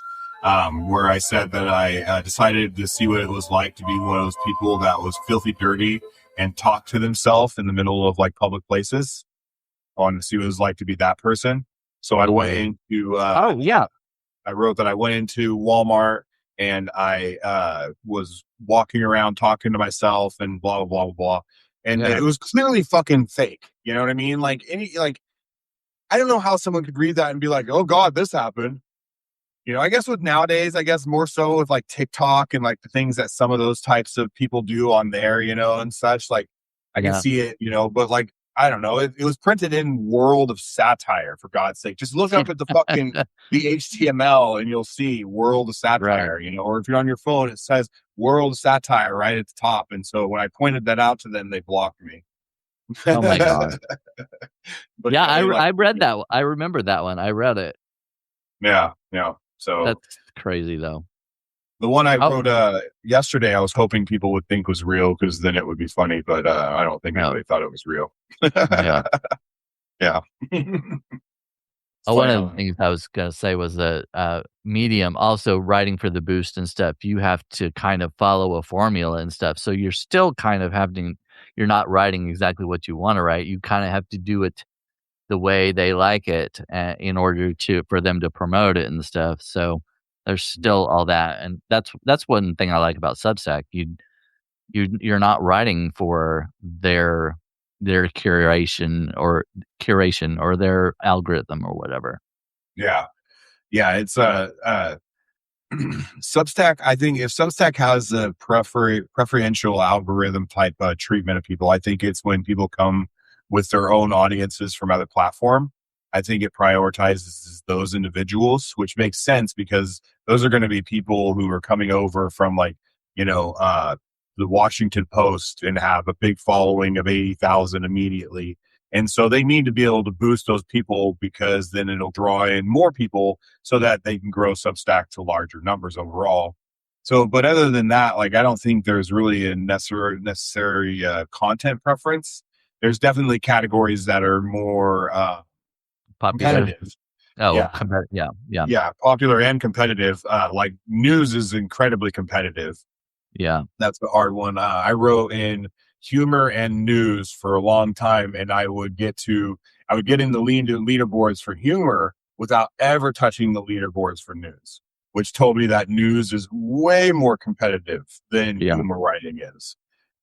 where I said that I decided to see what it was like to be one of those people that was filthy dirty and talk to themselves in the middle of like public places. I wanted to see what it was like to be that person. So I went into Oh yeah. I wrote that I went into Walmart and I was walking around talking to myself and blah blah blah blah blah. And Yeah. it was clearly fucking fake. You know what I mean? Like I don't know how someone could read that and be like, "Oh God, this happened." You know, I guess with nowadays, I guess more so with like TikTok and like the things that some of those types of people do on there, you know, and such. Like I can Yeah. see it, you know, but like I don't know, it was printed in World of Satire for God's sake. Just look up at the HTML and you'll see World of Right. Satire, you know, or if you're on your phone, it says World of Satire right at the top. And so when I pointed that out to them, they blocked me. Oh my god. But Yeah, yeah, they like I read that. I remember that one. I read it. yeah, yeah. So That's crazy though. the one I Oh wrote yesterday, I was hoping people would think was real because then it would be funny, but I don't think no. anybody thought it was real. Yeah. Yeah. It's Oh, one funny of the how things I was gonna say was that Medium also writing for the boost and stuff. You have to kind of follow a formula and stuff. So you're still kind of having. You're not writing exactly what you want to write. You kind of have to do it the way they like it in order to for them to promote it and stuff. So there's still all that, and that's one thing I like about Substack. You're not writing for their curation or their algorithm or whatever. yeah. Yeah, it's Substack, I think if Substack has a preferential algorithm type treatment of people, I think it's when people come with their own audiences from other platform. I think it prioritizes those individuals, which makes sense because those are going to be people who are coming over from like, you know, the Washington Post and have a big following of 80,000 immediately. And so they need to be able to boost those people because then it'll draw in more people so that they can grow Substack to larger numbers overall. So, but other than that, like I don't think there's really a necessary content preference. There's definitely categories that are more Popular. competitive. Oh, Yeah, yeah, yeah, yeah, popular and competitive. Like news is incredibly competitive. yeah, That's the hard one. I wrote in humor and news for a long time, and I would get in the leaderboards for humor without ever touching the leaderboards for news, which told me that news is way more competitive than yeah, humor writing is.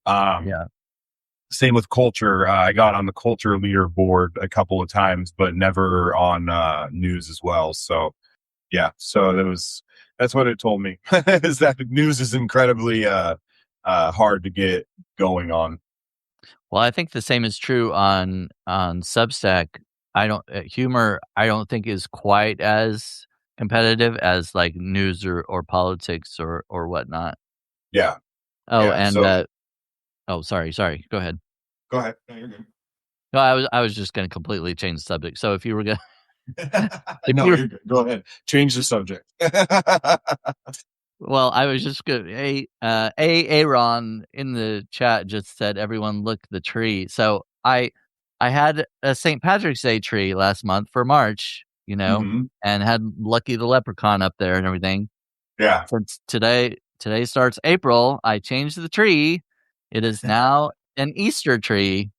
Um, yeah. Same with culture. I got on the culture leaderboard a couple of times, but never on news as well. So yeah, so that's what it told me is that news is incredibly hard to get going on. Well, I think the same is true on Substack. I don't humor. I don't think is quite as competitive as like news or politics or whatnot. Yeah. Oh, Yeah. and So sorry. Go ahead. go ahead. No, you're good. No, I was just going to completely change the subject. So if you were going, if No, you you're good. Go ahead. Change the subject. well, I was just going. Aaron in the chat just said, "Everyone look the tree." So I had a St. Patrick's Day tree last month for March, Mhm. and had Lucky the Leprechaun up there and everything. Yeah. Since today starts April, I changed the tree. It is now an Easter tree.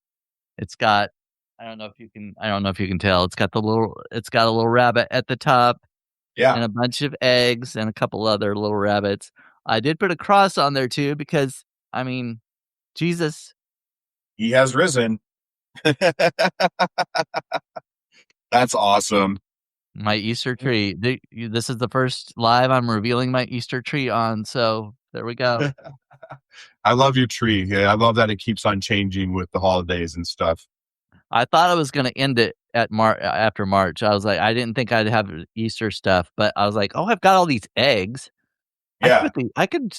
It's got I don't know if you can tell. It's got a little rabbit at the top Yeah. and a bunch of eggs and a couple other little rabbits. I did put a cross on there too because I mean, Jesus, He has risen. That's awesome. my Easter tree. This is the first live I'm revealing my Easter tree on, so there we go. I love your tree. Yeah, I love that it keeps on changing with the holidays and stuff. I thought I was going to end it at after March. I was like, I didn't think I'd have Easter stuff, but I was like, oh, I've got all these eggs. Yeah. I could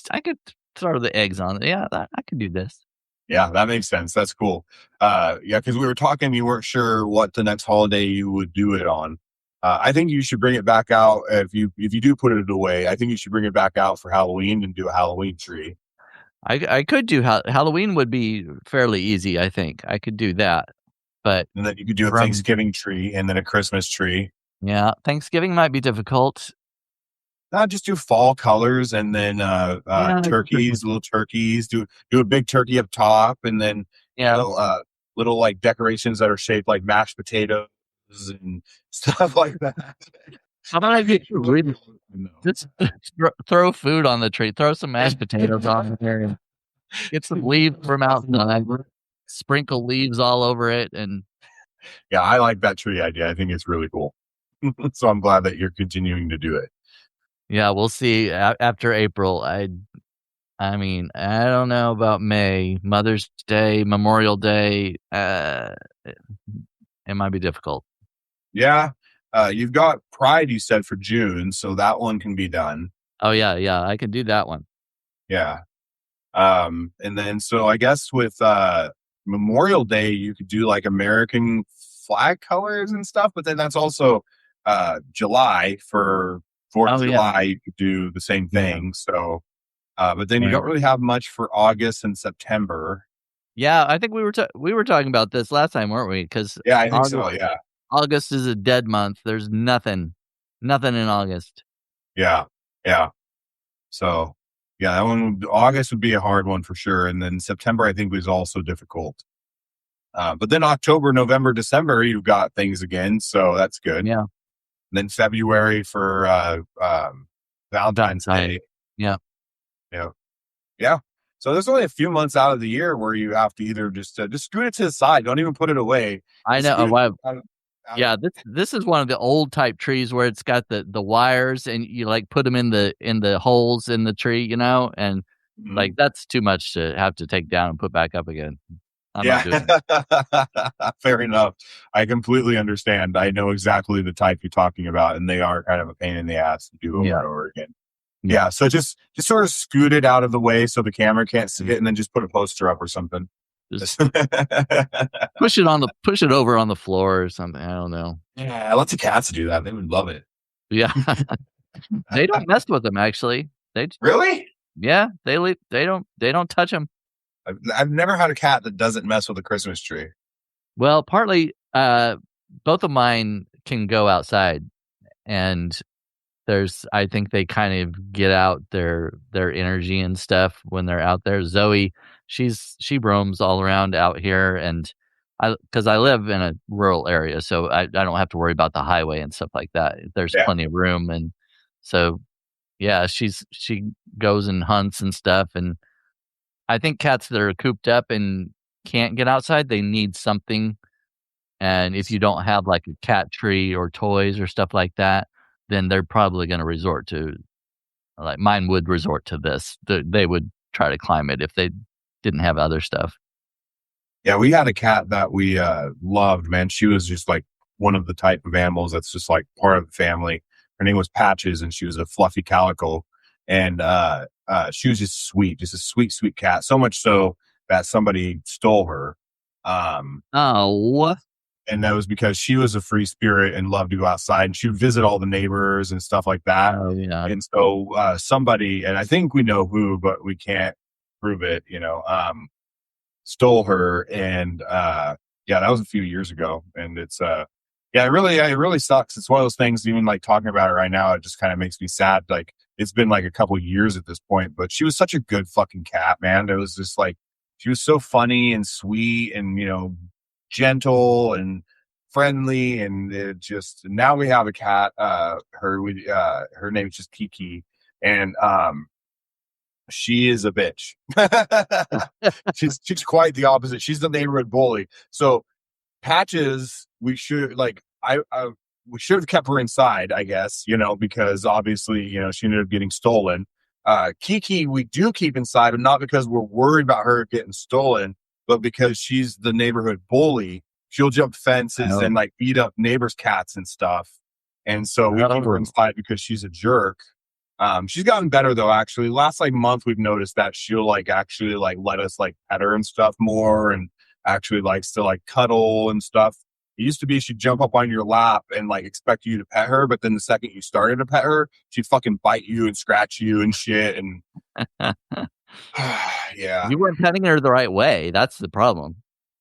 throw the eggs on it. Yeah, I could do this. Yeah, that makes sense. That's cool. Yeah, because we were talking, you weren't sure what the next holiday you would do it on. I think you should bring it back out if you do put it away. I think you should bring it back out for Halloween and do a Halloween tree. I could do Halloween would be fairly easy. I think I could do that, but And then you could do a Thanksgiving tree and then a Christmas tree. yeah, Thanksgiving might be difficult. Not just do fall colors and then turkeys, little turkeys. Do a big turkey up top, and then Yeah, little like decorations that are shaped like mashed potatoes and stuff like that. how about I get just throw food on the tree, throw some mashed potatoes on there, and get some leaves from outside, sprinkle leaves all over it, and Yeah, I like that tree idea. I think it's really cool. So I'm glad that you're continuing to do it. yeah, we'll see after April. I mean, I don't know about May, Mother's Day, Memorial Day. It might be difficult. Yeah. You've got Pride, you said, for June, so that one can be done. Oh yeah, I can do that one. Yeah. And then so I guess with Memorial Day, you could do like American flag colors and stuff, but then that's also July for 4th of July, you could do the same thing. So but then you don't really have much for August and September. Yeah, I think we were talking about this last time, weren't we? Because yeah, I think so. Yeah, August is a dead month. There's nothing in August. Yeah. So yeah, August would be a hard one for sure, and then September I think was also difficult. But then October, November, December, you've got things again, so that's good. Yeah. And then February for Valentine's Day. Yeah. Yeah. So there's only a few months out of the year where you have to either just scoot it to the side. Don't even put it away. I know. Yeah, this is one of the old type trees where it's got the wires and you like put them in the holes in the tree, and like that's too much to have to take down and put back up again. I'm not doing it. Fair enough. I completely understand. I know exactly the type you're talking about, and they are kind of a pain in the ass to do over and over again. Yeah, so just sort of scoot it out of the way so the camera can't see it, and then just put a poster up or something. Just push it over on the floor or something. I don't know. Yeah, lots of cats do that. They would love it. Yeah, they don't mess with them. Actually, really. Yeah, they don't touch them. I've never had a cat that doesn't mess with a Christmas tree. Well, partly, both of mine can go outside, and I think they kind of get out their energy and stuff when they're out there. Zoe, she roams all around out here, and because I live in a rural area, so I don't have to worry about the highway and stuff like that. There's plenty of room, and so yeah, she goes and hunts and stuff. And I think cats that are cooped up and can't get outside, they need something. And if you don't have like a cat tree or toys or stuff like that, then they're probably going to resort to, like mine would resort to this. They would try to climb it if they didn't have other stuff. Yeah, we had a cat that we loved, man. She was just like one of the type of animals that's just like part of the family. Her name was Patches, and she was a fluffy calico. And she was just sweet, just a sweet, sweet cat. So much so that somebody stole her. Oh, And that was because she was a free spirit and loved to go outside, and she would visit all the neighbors and stuff like that. oh yeah. And so somebody, and I think we know who, but we can't prove it, stole her. And yeah, that was a few years ago. And it's yeah, it really sucks. It's one of those things, even like talking about it right now, it just kind of makes me sad. Like, it's been like a couple years at this point, but she was such a good fucking cat, man. It was just like, she was so funny and sweet and, gentle and friendly. And it just, now we have a cat, her name is just Kiki. And she is a bitch. She's quite the opposite. She's the neighborhood bully. So Patches, we should like we should have kept her inside, I guess, because obviously, she ended up getting stolen. Kiki, we do keep inside, but not because we're worried about her getting stolen, but because she's the neighborhood bully. She'll jump fences and like beat up neighbors' cats and stuff. And so we keep her inside because she's a jerk. She's gotten better though, actually. Last like month we've noticed that she'll like actually like let us like pet her and stuff more, and actually likes to like cuddle and stuff. It used to be she'd jump up on your lap and like expect you to pet her, but then the second you started to pet her, she'd fucking bite you and scratch you and shit. And yeah, you weren't petting her the right way. That's the problem.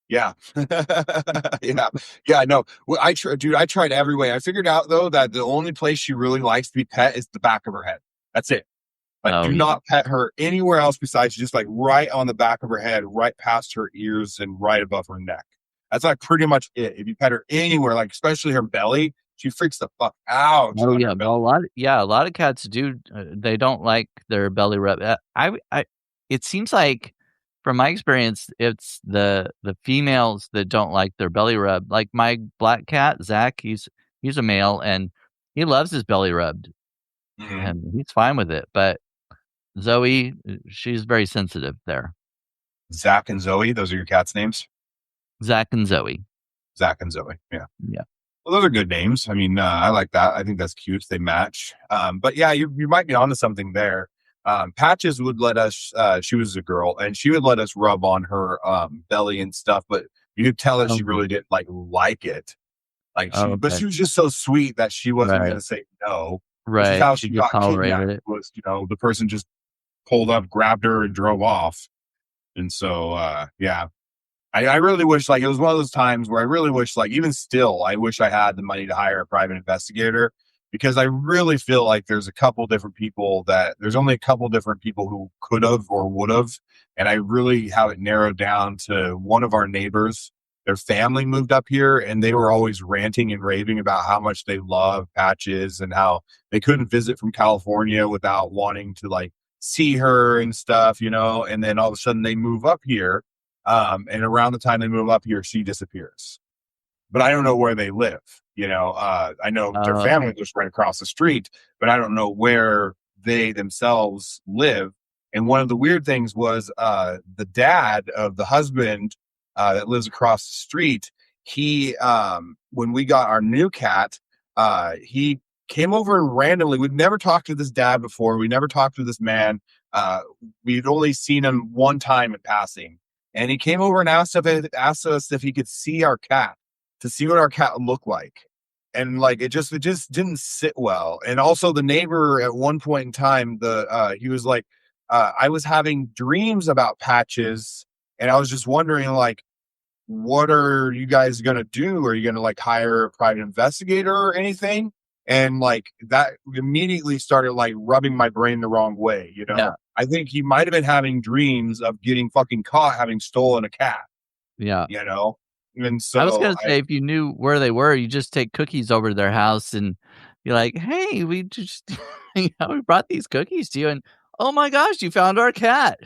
Yeah. Yeah, I know. Well, I tried every way. I figured out though that the only place she really likes to be pet is the back of her head. That's it. Like, do not pet her anywhere else besides just like right on the back of her head, right past her ears and right above her neck. That's like pretty much it. If you pet her anywhere, like especially her belly, she freaks the fuck out. Oh yeah, well, a lot of cats do. They don't like their belly rub. It seems like, from my experience, it's the females that don't like their belly rub. Like my black cat Zach, he's a male and he loves his belly rubbed, and he's fine with it. But Zoe, she's very sensitive there. Zach and Zoe, those are your cats' names? Zach and Zoe. Zach and Zoe, yeah. Yeah. Well, those are good names. I mean, I like that. I think that's cute. They match. But yeah, you might be onto something there. Patches would let us, she was a girl, and she would let us rub on her belly and stuff, but you could tell that she really didn't like it. Like but she was just so sweet that she wasn't going to say no. Right. This is how she got kidnapped. Was, the person just pulled up, grabbed her, and drove off. And so, yeah, I really wish, like, it was one of those times where I really wish, like, even still, I wish I had the money to hire a private investigator, because I really feel like there's only a couple different people who could have or would have. And I really have it narrowed down to one of our neighbors. Their family moved up here and they were always ranting and raving about how much they love Patches and how they couldn't visit from California without wanting to like see her and stuff, and then all of a sudden they move up here. And around the time they move up here, she disappears. But I don't know where they live. I know their family just right across the street, but I don't know where they themselves live. And one of the weird things was the dad of the husband that lives across the street. He, when we got our new cat, he came over and randomly. We'd never talked to this dad before. We never talked to this man. We'd only seen him one time in passing. And he came over and asked us if he could see our cat, to see what our cat looked like. And like, it just didn't sit well. And also the neighbor at one point in time, he was like, I was having dreams about Patches. And I was just wondering, like, what are you guys going to do? Are you going to like hire a private investigator or anything? And like, that immediately started like rubbing my brain the wrong way. Yeah. I think he might've been having dreams of getting fucking caught having stolen a cat. Yeah. And so I was going to say, if you knew where they were, you just take cookies over to their house and be like, hey, we just, we brought these cookies to you. And oh my gosh, you found our cat.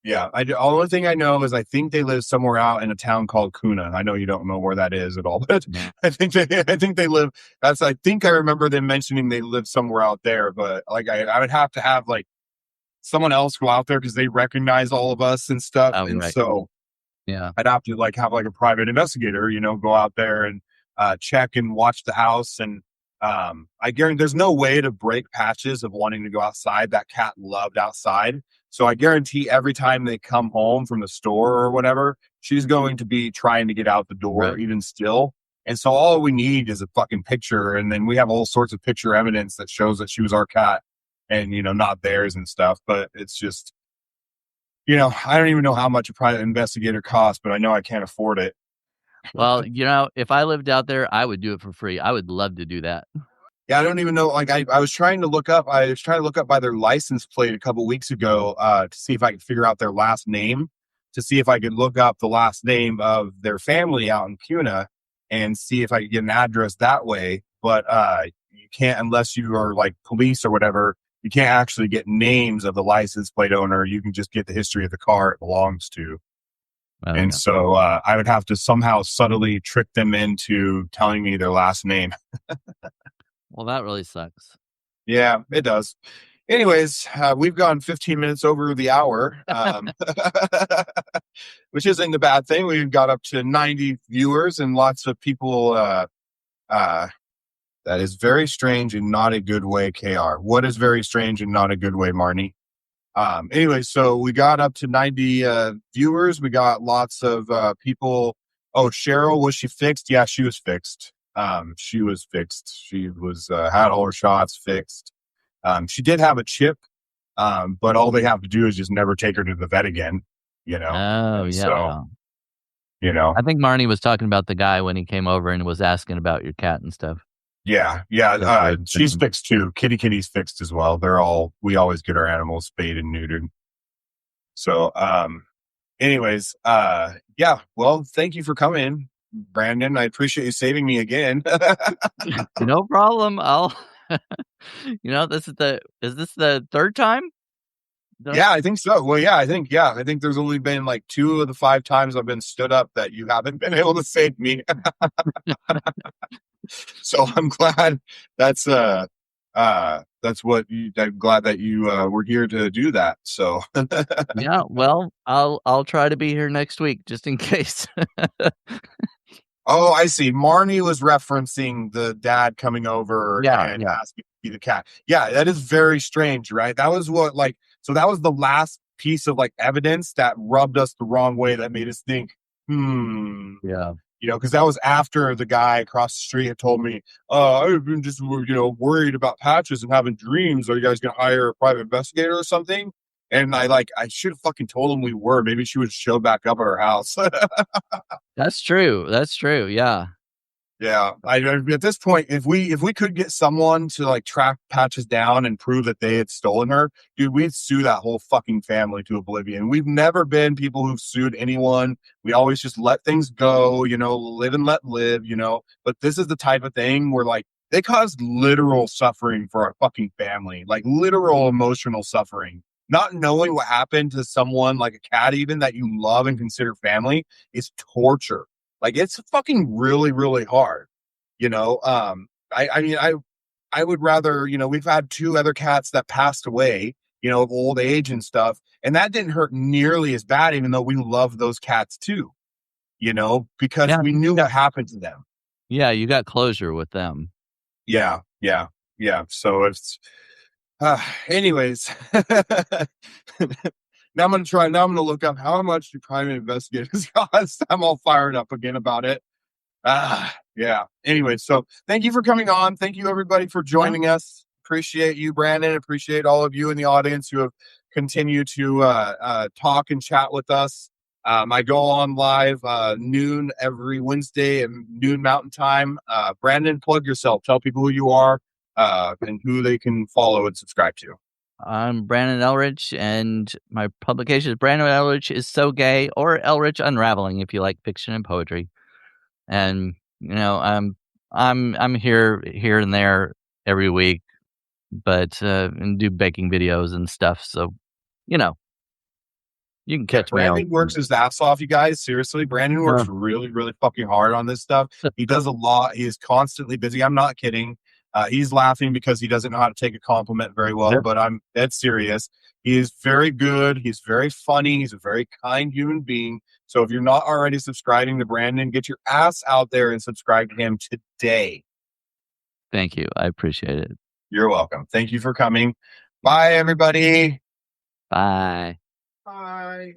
Yeah. The only thing I know is I think they live somewhere out in a town called Kuna. I know you don't know where that is at all, but I think they live. I think I remember them mentioning they live somewhere out there, but like, I would have to have like someone else go out there because they recognize all of us and stuff. So yeah, I'd have to like have like a private investigator, go out there and check and watch the house. And I guarantee there's no way to break Patches of wanting to go outside. That cat loved outside. So I guarantee every time they come home from the store or whatever, she's going to be trying to get out the door Right. even still. And so all we need is a fucking picture. And then we have all sorts of picture evidence that shows that she was our cat and, not theirs and stuff. But it's just, I don't even know how much a private investigator costs, but I know I can't afford it. Well, if I lived out there, I would do it for free. I would love to do that. Yeah, I don't even know. Like, I was trying to look up. I was trying to look up by their license plate a couple weeks ago to see if I could figure out their last name, to see if I could look up the last name of their family out in Puna and see if I could get an address that way. But you can't unless you are like police or whatever. You can't actually get names of the license plate owner. You can just get the history of the car it belongs to. Oh, And yeah. so I would have to somehow subtly trick them into telling me their last name. Well, that really sucks. Yeah, it does. Anyways, we've gone 15 minutes over the hour, which isn't a bad thing. We got up to 90 viewers and lots of people. That is very strange and not a good way, KR. What is very strange and not a good way, Marnie? Anyway, so we got up to 90 viewers. We got lots of people. Oh, Cheryl, was she fixed? Yeah, she was fixed. She was fixed. She was had all her shots fixed. She did have a chip, but all they have to do is just never take her to the vet again, Oh, And yeah. so, I think Marnie was talking about the guy when he came over and was asking about your cat and stuff. yeah. She's fixed too. Kitty's fixed as well. We always get our animals spayed and neutered. So, anyways, yeah. Well, thank you for coming, Brandon. I appreciate you saving me again. No problem. I'll is this the third time? Yeah, I think so. Well, I think there's only been like 2 of the 5 times I've been stood up that you haven't been able to save me. So I'm glad that's I'm glad that you were here to do that. So Yeah, well, I'll try to be here next week just in case. Oh, I see. Marnie was referencing the dad coming over Yeah, and yeah. asking to be the cat. Yeah, that is very strange, right? That was so that was the last piece of like evidence that rubbed us the wrong way, that made us think, Yeah. because that was after the guy across the street had told me, I've been just, worried about Patches and having dreams. Are you guys going to hire a private investigator or something? And I should have fucking told him we were. Maybe she would show back up at our house. That's true. That's true. Yeah. Yeah, at this point, if we could get someone to like track Patches down and prove that they had stolen her, dude, we'd sue that whole fucking family to oblivion. We've never been people who've sued anyone. We always just let things go, live and let live, But this is the type of thing where like they caused literal suffering for our fucking family, like literal emotional suffering. Not knowing what happened to someone like a cat, even that you love and consider family, is torture. Like it's fucking really, really hard, I mean, I would rather, we've had 2 other cats that passed away, of old age and stuff. And that didn't hurt nearly as bad, even though we love those cats too, because Yeah. we knew what happened to them. Yeah, you got closure with them. Yeah. Yeah. Yeah. So it's, anyways, now I'm going to look up how much do private investigators cost. I'm all fired up again about it. Yeah. Anyway, so thank you for coming on. Thank you everybody for joining us. Appreciate you, Brandon. Appreciate all of you in the audience who have continued to talk and chat with us. I go on live noon every Wednesday and noon Mountain Time. Brandon, plug yourself. Tell people who you are and who they can follow and subscribe to. I'm Brandon Elrich, and my publication is Brandon Elrich is So Gay, or Elrich Unraveling if you like fiction and poetry. And I'm here and there every week, but and do baking videos and stuff. So you can catch me. Brandon works his ass off, you guys. Seriously, Brandon works really, really fucking hard on this stuff. He does a lot. He is constantly busy. I'm not kidding. He's laughing because he doesn't know how to take a compliment very well, but I'm dead serious. He is very good. He's very funny. He's a very kind human being. So if you're not already subscribing to Brandon, get your ass out there and subscribe to him today. Thank you. I appreciate it. You're welcome. Thank you for coming. Bye, everybody. Bye. Bye.